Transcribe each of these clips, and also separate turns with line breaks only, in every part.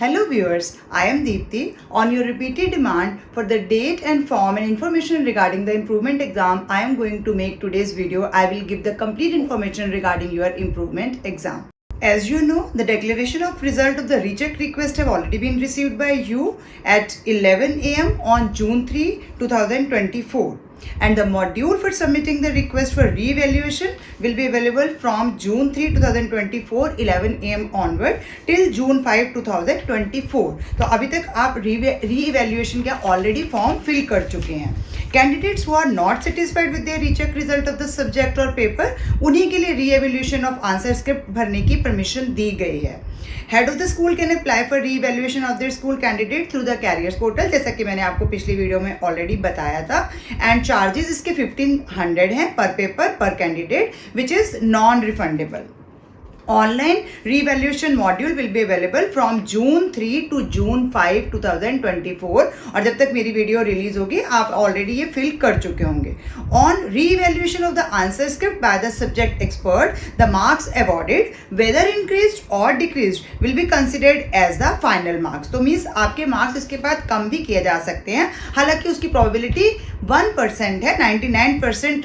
Hello viewers, I am Deepthi. On your repeated demand for the date and form and information regarding the improvement exam, I am going to make today's video. I will give the complete information regarding your improvement exam. As you know, the declaration of result of the recheck request have already been received by you at 11 am on June 3, 2024. And the module for submitting the request for re-evaluation will be available from June 3, 2024 11 am onward till June 5, 2024. तो अभी तक आप re-evaluation का already form fill कर चुके हैं. Candidates who are not satisfied with their recheck result of the subject or paper, उन्हीं के लिए re-evaluation of answer script भरने की permission दी गई है. Head of the school can apply for re-evaluation of their school candidate through the careers portal, जैसा कि मैंने आपको पिछली वीडियो में ऑलरेडी बताया था. एंड चार्जेस इसके 1500 हैं पर पेपर पर candidate, which is non refundable. Online re-evaluation module will be available from June 3 to June 5, 2024. और जब तक मेरी वीडियो रिलीज होगी आप ऑलरेडी ये फिल कर चुके होंगे. On re-evaluation of the answer script by the subject expert, the marks awarded, whether increased or decreased, will be considered as the final marks. तो मीन्स आपके मार्क्स इसके बाद कम भी किए जा सकते हैं. हालांकि उसकी प्रोबेबिलिटी 1% है. 99%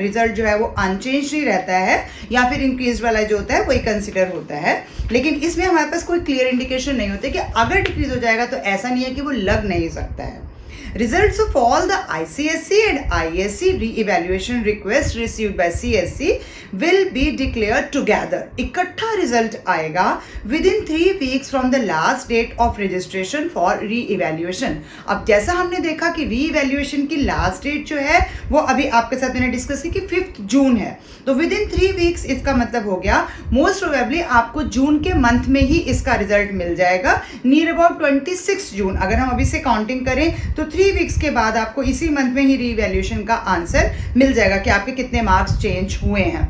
रिजल्ट जो है वो अनचेंज ही रहता है, या फिर इंक्रीज वाला जो होता है वही कंसिडर होता है. लेकिन इसमें हमारे पास कोई क्लियर इंडिकेशन नहीं होती कि अगर डिक्रीज हो जाएगा तो ऐसा नहीं है कि वो लग नहीं सकता है. Results of all the ICSE and ISC re-evaluation requests received by CSC will be declared together. इकट्ठा रिजल्ट आएगा within 3 weeks from the last date of registration for re-evaluation. अब जैसा हमने देखा कि re-evaluation की लास्ट डेट जो है वो अभी आपके साथ मैंने डिस्कस की कि 5 जून है. तो विदिन 3 वीक्स इसका मतलब हो गया मोस्ट प्रोबेबली आपको जून के मंथ में ही इसका रिजल्ट मिल जाएगा. नियर अबाउट 26 जून अगर हम अभी से काउंटिंग करें तो 3 वीक्स के बाद आपको इसी मंथ में ही री-इवैल्यूएशन का आंसर मिल जाएगा कि आपके कितने मार्क्स चेंज हुए हैं.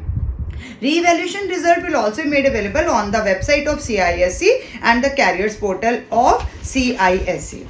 Re-evaluation result will also be made available on the website of CISE and the careers portal of CISE.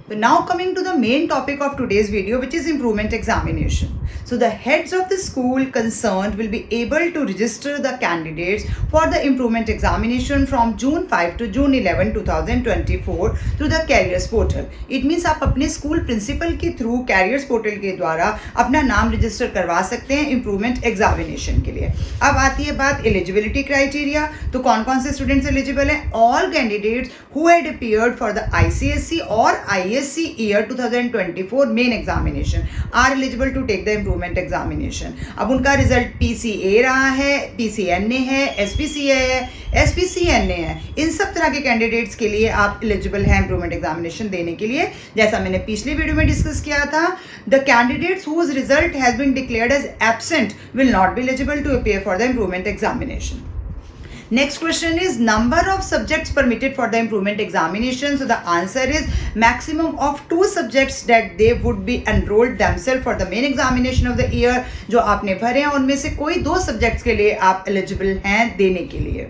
So now coming to the main topic of today's video, which is improvement examination. So the heads of the school concerned will be able to register the candidates for the improvement examination from June 5 to June 11, 2024 through the careers portal. It means आप अपने school principal के through carriers portal के द्वारा अपना नाम register करवा सकते हैं इम्प्रूवमेंट एग्जामिनेशन के लिए. अब आती है बात एलिजिबिलिटी क्राइटेरिया. तो कौन कौन से स्टूडेंट्स एलिजिबल हैं? All candidates who had appeared for the ICSE और ISC year 2024 main examination are eligible to take the improvement examination. अब उनका रिजल्ट PCA रहा है, PCNA है, SPCA है, SPCNA है, इन सब तरह के कैंडिडेट्स के लिए आप एलिजिबल हैं इम्प्रूवमेंट एग्जामिनेशन देने के लिए. जैसा मैंने पिछली वीडियो में डिस्कस किया था, the candidates whose result has been declared as absent will not be eligible to appear for the improvement examination. Next question is number of subjects permitted for the improvement examination. So the answer is maximum of 2 subjects that they would be enrolled themselves for the main examination of the year. जो आपने भरे हैं उनमें से कोई 2 subjects के लिए आप एलिजिबल हैं देने के लिए.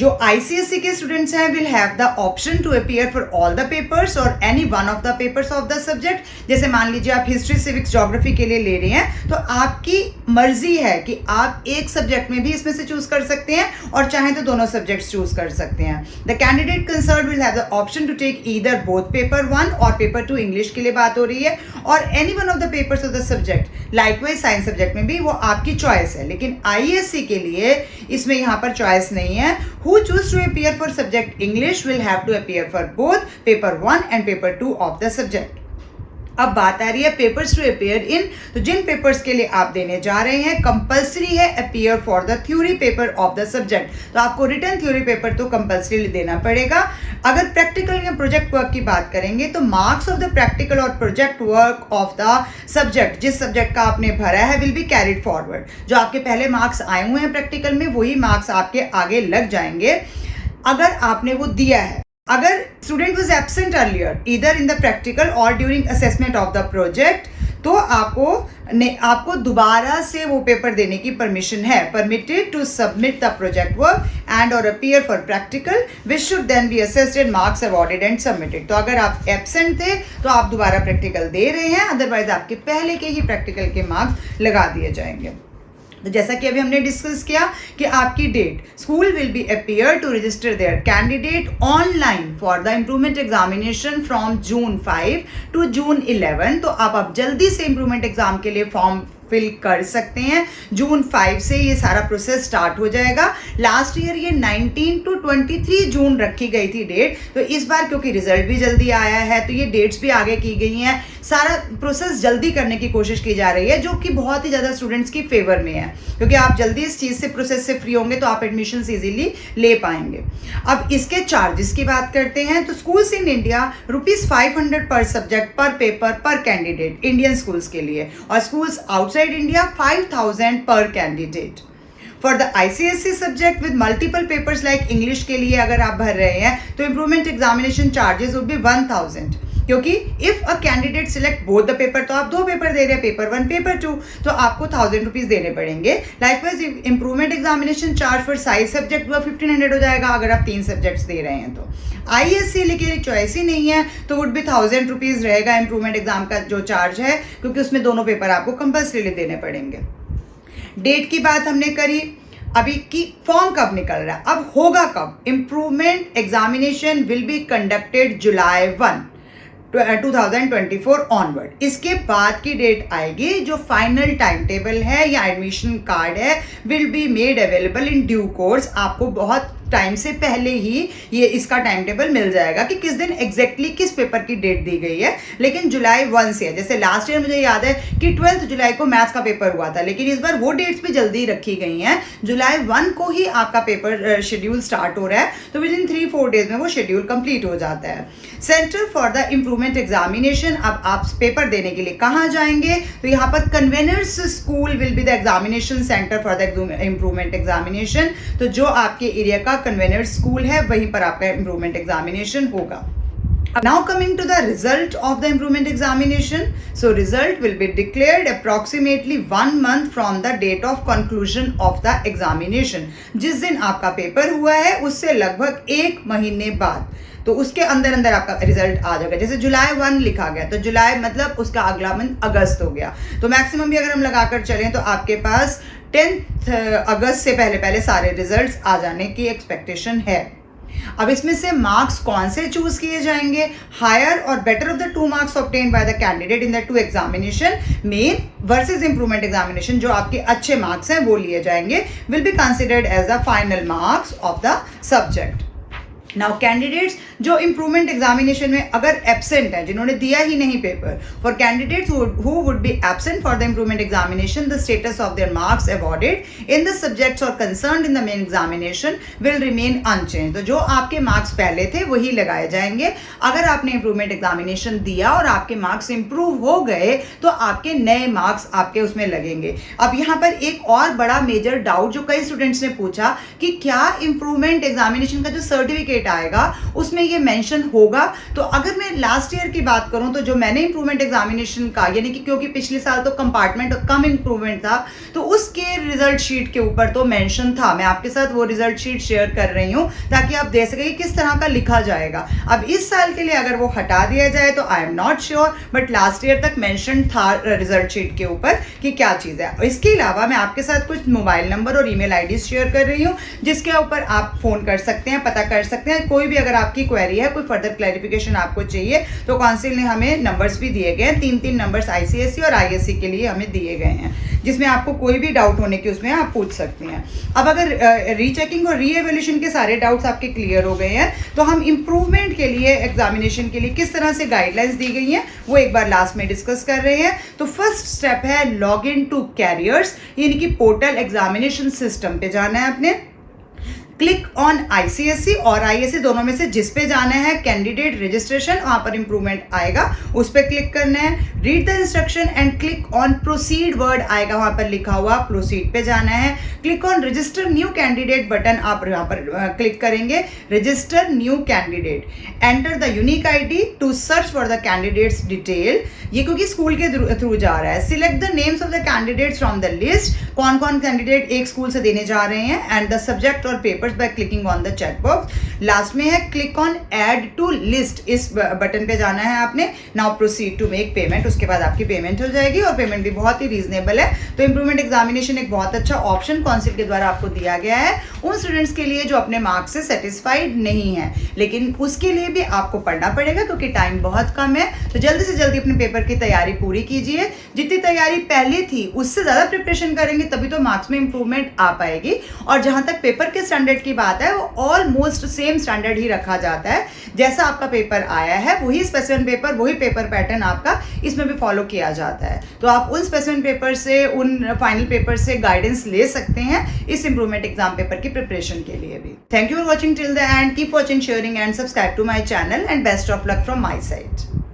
जो ICSE के स्टूडेंट्स हैं will have the option to appear for all the papers और any one of the papers of the subject. जैसे मान लीजिए आप हिस्ट्री सिविक्स ज्योग्राफी के लिए ले रहे हैं तो आपकी मर्जी है कि आप एक सब्जेक्ट में भी इसमें से चूज कर सकते हैं और चाहें तो दोनों सब्जेक्ट्स चूज कर सकते हैं. The candidate concern will have the option to take either both paper 1 और पेपर 2 इंग्लिश के लिए बात हो रही है, और any one of the papers of the subject. Likewise science subject में भी वो आपकी चॉइस है, लेकिन ISC के लिए इसमें यहाँ पर चॉइस नहीं है. Who choose to appear for subject English will have to appear for both paper 1 and paper 2 of the subject. अब बात आ रही है पेपर्स टू अपेयर इन. तो जिन पेपर्स के लिए आप देने जा रहे हैं कंपल्सरी है appear for the theory paper of the subject. तो आपको रिटन थ्योरी पेपर तो कंपल्सरी देना पड़ेगा. अगर प्रैक्टिकल या प्रोजेक्ट वर्क की बात करेंगे तो मार्क्स ऑफ द प्रैक्टिकल और project work of the subject, जिस सब्जेक्ट का आपने भरा है, विल बी कैरिड फॉरवर्ड. जो आपके पहले मार्क्स आए हुए हैं प्रैक्टिकल में वही मार्क्स आपके आगे लग जाएंगे अगर आपने वो दिया है. अगर student was absent earlier either in the practical और during assessment of the project, तो आपको दोबारा से वो पेपर देने की परमिशन है. Permitted to submit the project work and और appear for practical which should then be assessed and marks awarded and submitted. तो अगर आप एब्सेंट थे तो आप दोबारा प्रैक्टिकल दे रहे हैं, अदरवाइज आपके पहले के ही प्रैक्टिकल के मार्क्स लगा दिए जाएंगे. तो जैसा कि अभी हमने डिस्कस किया कि आपकी date, school will be appear to register their candidate online for the improvement examination from June 5 to June 11। तो आप अब जल्दी से इम्प्रूवमेंट एग्जाम के लिए फॉर्म फिल कर सकते हैं। जून 5 से ये सारा प्रोसेस स्टार्ट हो जाएगा। लास्ट ईयर ये 19 टू 23 जून रखी गई थी डेट, तो इस बार क्योंकि रिजल्ट भी जल्दी आया है तो ये डेट्स भी आगे की गई हैं। सारा प्रोसेस जल्दी करने की कोशिश की जा रही है, जो कि बहुत ही ज़्यादा स्टूडेंट्स की फेवर में है, क्योंकि आप जल्दी इस चीज़ से प्रोसेस से फ्री होंगे तो आप एडमिशन ईजिली ले पाएंगे। अब इसके चार्जेस की बात करते हैं तो स्कूल्स इन इंडिया ₹500 पर सब्जेक्ट पर पेपर पर कैंडिडेट इंडियन स्कूल्स के लिए, और स्कूल्स आउटसाइड इंडिया 5000 पर candidate. For the ICSE subject with multiple papers like English के लिए अगर आप भर रहे हैं तो improvement examination charges would be 1000, क्योंकि if a candidate select both the paper, तो आप 2 पेपर दे रहे हैं, पेपर 1 पेपर 2, तो आपको 1000 रुपीज देने पड़ेंगे। Likewise improvement examination charge for size subject वह 1500 हो जाएगा अगर आप 3 सब्जेक्ट्स दे रहे हैं तो। ISC लेकिन चॉइस ही नहीं है तो वुड भी 1000 रुपीज रहेगा इम्प्रूवमेंट एग्जाम का जो चार्ज है, क्योंकि उसमें दोनों पेपर आपको कंपल्सरी देने पड़ेंगे। डेट की बात हमने करी, अभी की फॉर्म कब निकल रहा है, अब होगा कब। Improvement examination will be conducted July 1 2024 onward. इसके बाद की डेट आएगी जो फाइनल टाइम टेबल है या एडमिशन कार्ड है will be made available in due course. आपको बहुत टाइम से पहले ही ये इसका टाइम टेबल मिल जाएगा कि किस दिन एग्जैक्टली किस पेपर की डेट दी गई है, लेकिन जुलाई 1 से है। जैसे लास्ट ईयर मुझे याद है कि 12 जुलाई को मैथ्स का पेपर हुआ था, लेकिन इस बार वो डेट्स भी जल्दी रखी गई हैं। जुलाई 1 को ही आपका पेपर शेड्यूल स्टार्ट हो रहा है, तो विद इन 3-4 डेज में वो शेड्यूल कंप्लीट हो जाता है। Centre for the improvement examination, अब आप पेपर देने के लिए कहाँ जाएंगे, तो यहाँ पर conveners school will be the examination centre for the improvement examination. तो जो आपके एरिया का कन्वेनर स्कूल है वहीं पर आपका इम्प्रूवमेंट एग्जामिनेशन होगा। Now coming to the result of the improvement examination. So result will be declared approximately 1 month from the date of conclusion of the examination. जिस दिन आपका पेपर हुआ है उससे लगभग 1 महीने बाद, तो उसके अंदर अंदर आपका रिजल्ट आ जाएगा। जैसे जुलाई 1 लिखा गया तो जुलाई मतलब उसका अगला मंथ अगस्त हो गया, तो मैक्सिमम भी अगर हम लगाकर चलें तो आपके पास 10 अगस्त से पहले पहले सारे रिजल्ट्स आ जाने की एक्सपेक्टेशन है। अब इसमें से मार्क्स कौन से चूज किए जाएंगे, हायर और better of the 2 marks obtained by the candidate in the 2 examination, main versus improvement examination, जो आपके अच्छे मार्क्स हैं वो लिए जाएंगे, will be considered as the final marks of the subject. Now candidates जो इम्प्रूवमेंट एग्जामिनेशन में अगर एब्सेंट है, जिन्होंने दिया ही नहीं paper, for candidates who would be absent for the improvement examination, the status of their marks awarded in the subjects और concerned in the main examination will remain unchange. तो जो आपके मार्क्स पहले थे वही लगाए जाएंगे। अगर आपने इम्प्रूवमेंट एग्जामिनेशन दिया और आपके मार्क्स इंप्रूव हो गए तो आपके नए मार्क्स आपके उसमें लगेंगे। अब यहाँ पर एक और बड़ा मेजर डाउट जो कई स्टूडेंट्स ने पूछा कि क्या इम्प्रूवमेंट एग्जामिनेशन का जो सर्टिफिकेट आएगा उसमें ये मेंशन होगा। तो अगर मैं लास्ट ईयर की बात करूं तो जो मैंने इंप्रूवमेंट एग्जामिनेशन का, यानी कि क्योंकि पिछले साल तो कंपार्टमेंट कम इंप्रूवमेंट था, तो उसके रिजल्ट शीट के ऊपर तो मेंशन था। मैं आपके साथ वो रिजल्ट शीट शेयर कर रही हूं ताकि आप देख सकें किस तरह का लिखा जाएगा। अब इस साल के लिए अगर वो हटा दिया जाए तो I am not sure, but last year तक मेंशन था रिजल्ट शीट के ऊपर कि क्या चीज़ है। इसके अलावा मैं आपके साथ कुछ मोबाइल नंबर और ईमेल आईडी शेयर कर रही हूँ जिसके ऊपर आप फोन कर सकते हैं, पता कर सकते हैं। कोई भी अगर आपकी क्वेरी है, कोई फर्दर क्लैरिफिकेशन आपको चाहिए तो काउंसिल ने हमें नंबर्स भी दिए गए हैं, 3 नंबर्स ICSE और ISC के लिए हमें दिए गए हैं, जिसमें आपको कोई भी डाउट होने की उसमें आप पूछ सकते हैं। अब अगर रीचेकिंग और रीएवल्यूशन के सारे डाउट्स आपके क्लियर हो गए हैं तो हम इम्प्रूवमेंट के लिए एग्जामिनेशन के लिए किस तरह से गाइडलाइंस दी गई हैं वो एक बार लास्ट में डिस्कस कर रहे हैं। तो फर्स्ट स्टेप है लॉग इन टू कैरियर्स, यानी कि पोर्टल एग्जामिनेशन सिस्टम पे जाना है अपने। क्लिक ऑन ICSE और ISC दोनों में से जिस पे जाना है, कैंडिडेट रजिस्ट्रेशन, वहाँ पर इंप्रूवमेंट आएगा, उस पर क्लिक करना है। Read the instruction and click on proceed word आएगा, वहाँ पर लिखा हुआ प्रोसीड पे जाना है। Click on register new candidate button, आप यहाँ पर क्लिक करेंगे, register new candidate. Enter the unique ID to search for the candidates detail, ये क्योंकि स्कूल के थ्रू जा रहा है। Select the names of the candidates from the list, कौन कौन कैंडिडेट एक स्कूल से देने जा रहे हैं, एंड द सब्जेक्ट और paper papers by clicking on the check box. Last में है click on add to list, इस बटन पे जाना है आपने। Now proceed to make payment, उसके बाद आपकी पेमेंट हो जाएगी और पेमेंट भी बहुत ही रीजनेबल है। तो इंप्रूवमेंट एग्जामिनेशन एक बहुत अच्छा ऑप्शन काउंसिल के द्वारा आपको दिया गया है उन स्टूडेंट्स के लिए जो अपने मार्क्स से सेटिस्फाइड नहीं है, लेकिन उसके लिए भी आपको पढ़ना पड़ेगा क्योंकि टाइम बहुत कम है। तो जल्दी से जल्दी अपने पेपर की तैयारी पूरी कीजिए। जितनी तैयारी पहले थी उससे ज़्यादा प्रिपरेशन करेंगे तभी तो मार्क्स में इंप्रूवमेंट आ पाएगी। और जहाँ तक पेपर के स्टैंडर्ड की बात है वो ऑलमोस्ट सेम स्टैंडर्ड ही रखा जाता है। जैसा आपका पेपर आया है वही स्पेसिफिक पेपर, वही पेपर पैटर्न आपका इसमें भी फॉलो किया जाता है। तो आप उन स्पेसिफिक पेपर से, उन फाइनल पेपर से गाइडेंस ले सकते हैं इस इंप्रूवमेंट एग्जाम पेपर की प्रिपरेशन के लिए भी। Thank you for watching till the end, keep watching, sharing and subscribe to my channel and best of luck from my side.